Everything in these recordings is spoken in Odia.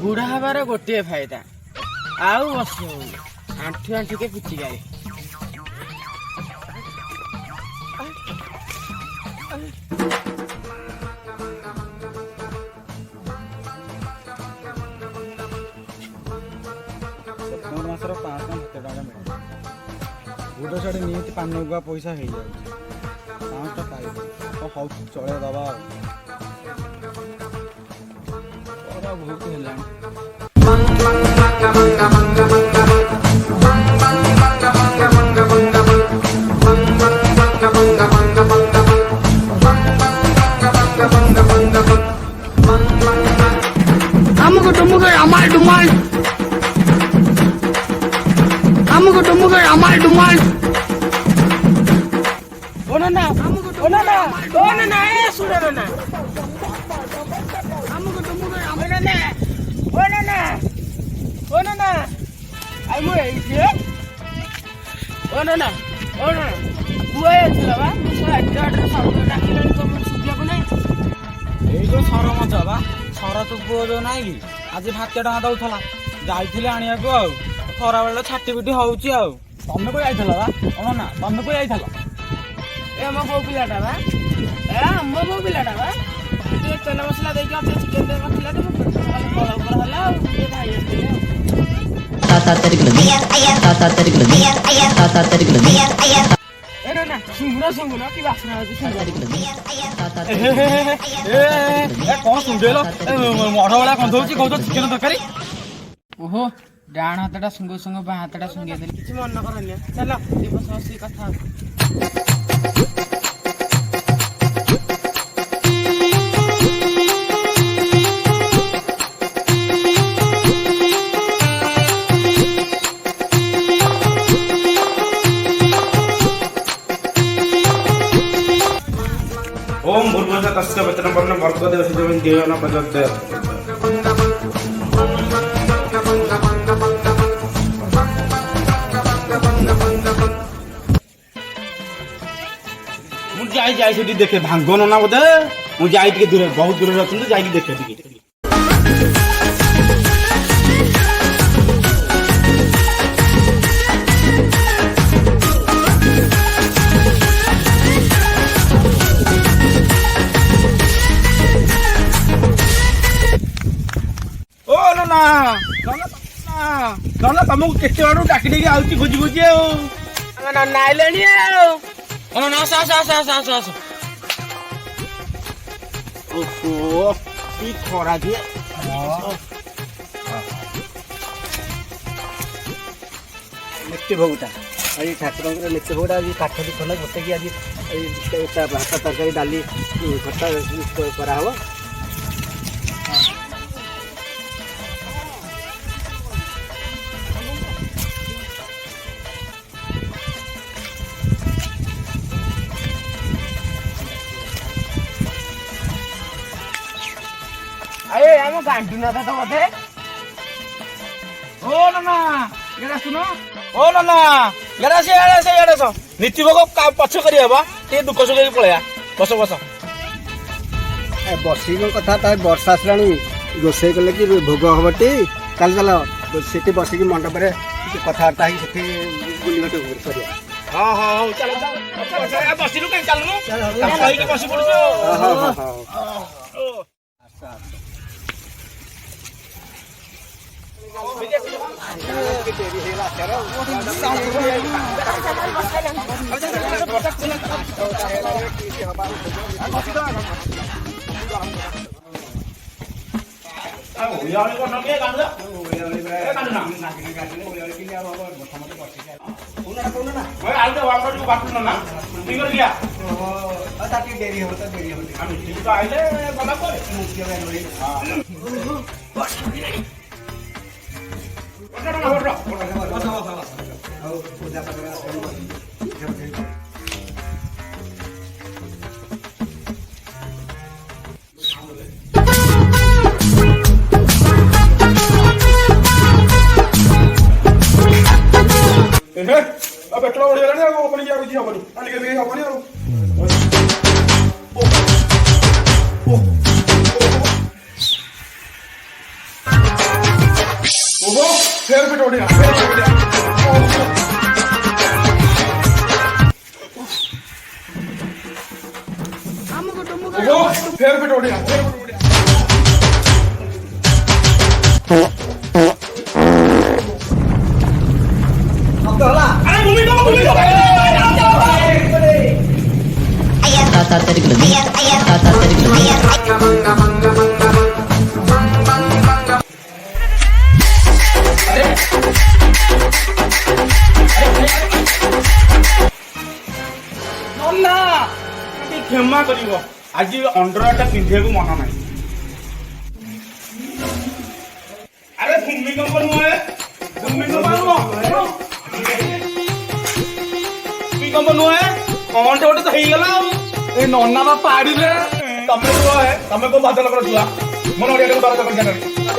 बुढ़ा हबार गोटे फायदा आउ बस आंठु आंठु के पिची गाड़ी सेप्टेम्बर मासर 500 टका मिले गुड़ साड़ी निहती पान गुआ पैसा हो जाए 500 पाइब तो हौ चले दबा बहुत है सरमच बा सर तो पुओ जो ना कि आज भात टका दौला जाइए आने को खरा बेले छाटी पिटी हूँ तमें को जाइल बा कौन ना तमें को जाइल ए मो बो पिलाटा बा ए मो बो पिलाटा बा ये तेल मसला देके अब चिकन दे मसला दे बड़ा बड़ा हला ये भाई ए ना सुंगुना की वासना है कौन सुंडेलो मढ़ वाला कंधौची कौच चिकेन तरकारी ओहो डाण हाथटा सुंगु सुंगु बा हाथटा सुंगे देली किछ मन न करनी चलो ये बस हसी कथा ओम भूर्भुवः तस्य वचनं भर्गदेव सुदेवं देवना प्रचोदयात् मु जाई सेठी देखे भांगन ना बोधे मु जाई टिके दूर बहुत दूर रखन जाई देखे टिके ना तुमको केते बार डाकी डाकी आउची खोजी खोजी ना नाइलेनी ना आस ओहो की खरा जे लेते भोगटा आज ठाकुर लेते भोगटा आज काठ भी खला गोटे की आज भात तरकारी डाली खट्टा करा हबो अरे हम गांडू ना था तो बोले ओ नाना येरा सुनो ओ नाना येरा से नीति भोग पछ करी हबा ते दुख सुख पळया बस ए बसी को कथा ता वर्षा आसलानी रोसे कले कि भोग हबटी काल चलो सेठी बसी की मंडप रे कथा वार्ता ही सेठी बुली गटे करिया हां चलो बसी नु कहीं चलनु चल कहि के बसी पड़ो हां पेट्रोल बढ़िया ओपनिंग हबनी हबनी हबनी ଫେର ପେଟ ଉଠିଲା ଫେର ପେଟ ଉଠିଲା କ୍ଷମା କରିବ ଆଜି ଅଣ୍ଡରଟା ପିନ୍ଧିବାକୁ ମନ ନାହିଁ ଆରେ ଭୂମିକମ୍ପ ନୁହେଁ ଭୂମିକମ୍ପ ନୁହେଁ କଣ ଗୋଟେ ତ ହେଇଗଲା ଆଉ ଏ ନନା ବା ପାଡ଼ିଲେ ତମେ କୁହ ତମେ କୋଉ ଭଦ୍ରଲୋକର ଛୁଆ ମୋ ନଡ଼ିଆଟାକୁ ଦରଜ କରି ଜାଣି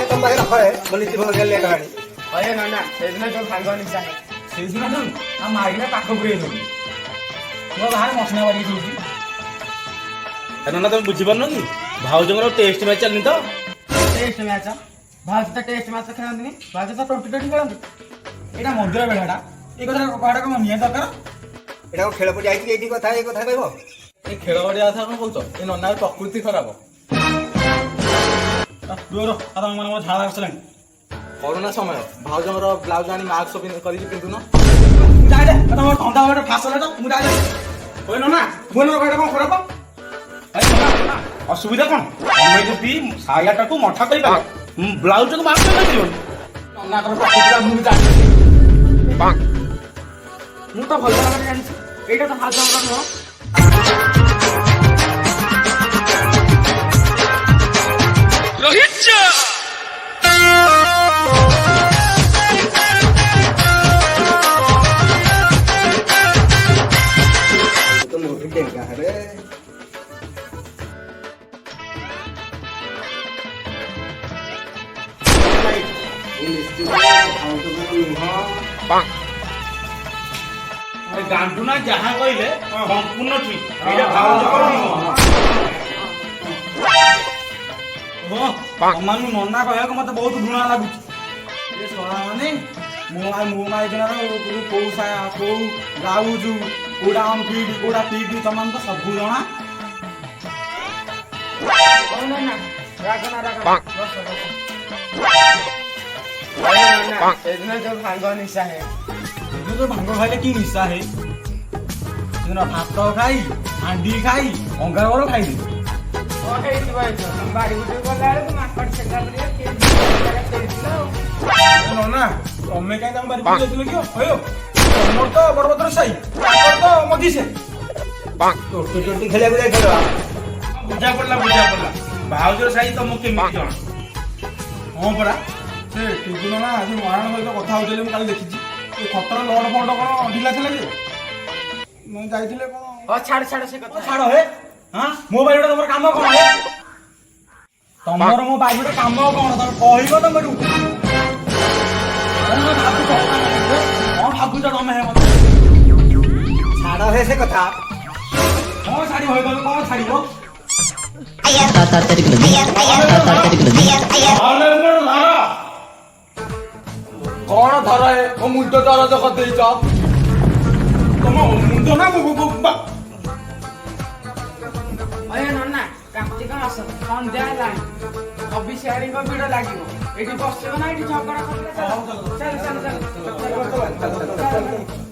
ତମ ପାଖରେ ରଖ ମୋ ନୀତି ଭଲ ଗେଲେ କହାଣି ଅଏ ନନା ସେଦିନ ଯୋଉ ଭାଙ୍ଗ ନିଶା ସେଇଦିନ ଯୋଉ ଆଉ ମାଇକିନା ପାଖ ପୁରେଇ ଦେବି ମୋ ବାହାରେ ମସନା ବାଡ଼ିକି ଶୋଉଛି ନନା ତମେ ବୁଝିପାରୁନ କି ଭାଉଜଙ୍କର ଟେଷ୍ଟ ମ୍ୟାଚ୍ ଚାଲିନି ତ ଟେଷ୍ଟ ମ୍ୟାଚ ଭାଉଜ ତ ଟେଷ୍ଟ ମ୍ୟାଚ ଖେଳନ୍ତିନି ଭାଉଜ ତ 20-20 ଖେଳନ୍ତି ଏଇଟା ମନ୍ଦିର ବେଳାଟା ଏଇ କଥା କହାଟା କଣ ନିହାତି ଦରକାର ଏଇଟା ଖେଳ ପଡ଼ି ଯାଇକି ଏଇଠି କଥା ଏଇ କଥା କହିବ ଏ ଖେଳ ବାଡ଼ିଆ କଥା କଣ କହୁଛ ଏ ନନାର ପ୍ରକୃତି ଖରାପ ଦୂର ତମ ମାନେ ମୋ ଝାଳ ଆସିଲାଣି କରୋନା ସମୟ ଭାଉଜଙ୍କର ବ୍ଲାଉଜ ଆଣି ମାସ୍କ କରିକି ପିନ୍ଧୁନ ଯାଏ ତମ ଧନ୍ଦା ଗୋଟେ ଫାସଲା ତ ମୁଁ ଯାଏ ଓଏ ନନା ମୋର କହିଟା କଣ ଖରାପ ଅସୁବିଧା କଣ ତମେ ଯଦି ସାୟାଟାକୁ ମଠା କରିପାରିବ ବ୍ଲାଉଜକୁ ମାସ୍କ କରିପାରିବନି ନନାଙ୍କର ପ୍ରକୃତି ମୁଁ ଜାଣିଛି ମୁଁ ତ ଭଲ ଭାବରେ ଜାଣିଛି ଏଇଟା ତ ଭାଉଜଙ୍କର ନୁହଁ ଗାଣ୍ଡୁନା ଯାହା କହିଲେ ସମ୍ପୂର୍ଣ୍ଣ ଠିକ ଏଇଟା ଭାଉଜଙ୍କର ନୁହଁ ତମାନଙ୍କୁ ନନା କହିବାକୁ ମତେ ବହୁତ ଘୃଣା ଲାଗୁଛି ଏ ମାନେ ମୁଁ ମାଇକିନାର କୋଉ କୋଉ ଗାଉଛୁ କୋଉଟା ଅନଫିଟ୍ କୋଉଟା ଫିଟ୍ ତମାନେ ତ ସବୁ ଜଣା ନନା ରାଗନା ସେଦିନ ଯୋଉ ଭାଙ୍ଗ ନିଶା ଯୋଉ ଭାଙ୍ଗ ଖାଇଲେ କି ନିଶା ହେ ଭାତ ଖାଇ ହାଣ୍ଡି ଖାଇ ଅଙ୍ଗାରବର ଖାଇଲି ହେଇଥିବ ବାଡ଼ି ଗୁଟେ ଗଲା ବେଳକୁ ମାଙ୍କଡ ସେକା ନନା ତମେ କାହିଁ ତାଙ୍କ ବାରି ଯାଇଥିଲ କି ହଉ ତମର ତ ବଡଭଦ୍ର ସାହି ତାଙ୍କର ତ ମଝି ସେ ଖେଳିବାକୁ ଯାଇଥିଲ ବୁଝା ପଡିଲା ଭାଉଜର ସାହି ତମକୁ କେମିତି ଜଣା ହଁ ପରା ସେ ଟିକୁ ନନା ଆଜି ମହାରାଣ ସହିତ କଥା ହଉଥିଲେ ମୁଁ କାଲି ଦେଖିଛି ଏ ଖତର ଲଡ ଫଡ କଣ ଢିଲା ଥିଲା ଯେ ମୁଁ ଯାଇଥିଲେ କଣ ଛାଡ ସେ କଥା ଛାଡ ହେ ହଁ ମୋ ବାରିଟା ତମର କାମ କଣ ହେ ତମର ମୋ ବାରିଟା କାମ କଣ ତମେ କହିବ ତମରୁ କଣ ଭାବୁଛ ତମେ ହେ ମତେ ଛାଡ ହେ ସେ କଥା କଣ ଛାଡିବ ହେ ତମେ କଣ ଛାଡିବ କଣ ଧର ହେ ମୋ ମୁଣ୍ଡ ଦରଜ କରିଦେଇଛ ତମ ମୁଣ୍ଡ ନା ଅଏ ନନା କାର୍ତ୍ତିକ ମାସ ସନ୍ଧ୍ୟା ହେଲାଣି ଅଭିଷେକଙ୍କ ଭିଡ ଲାଗିବ ଏଇଠି ବସିବ ନା ଏଇଠି ଝଗଡା କରିବେ ଚାଲ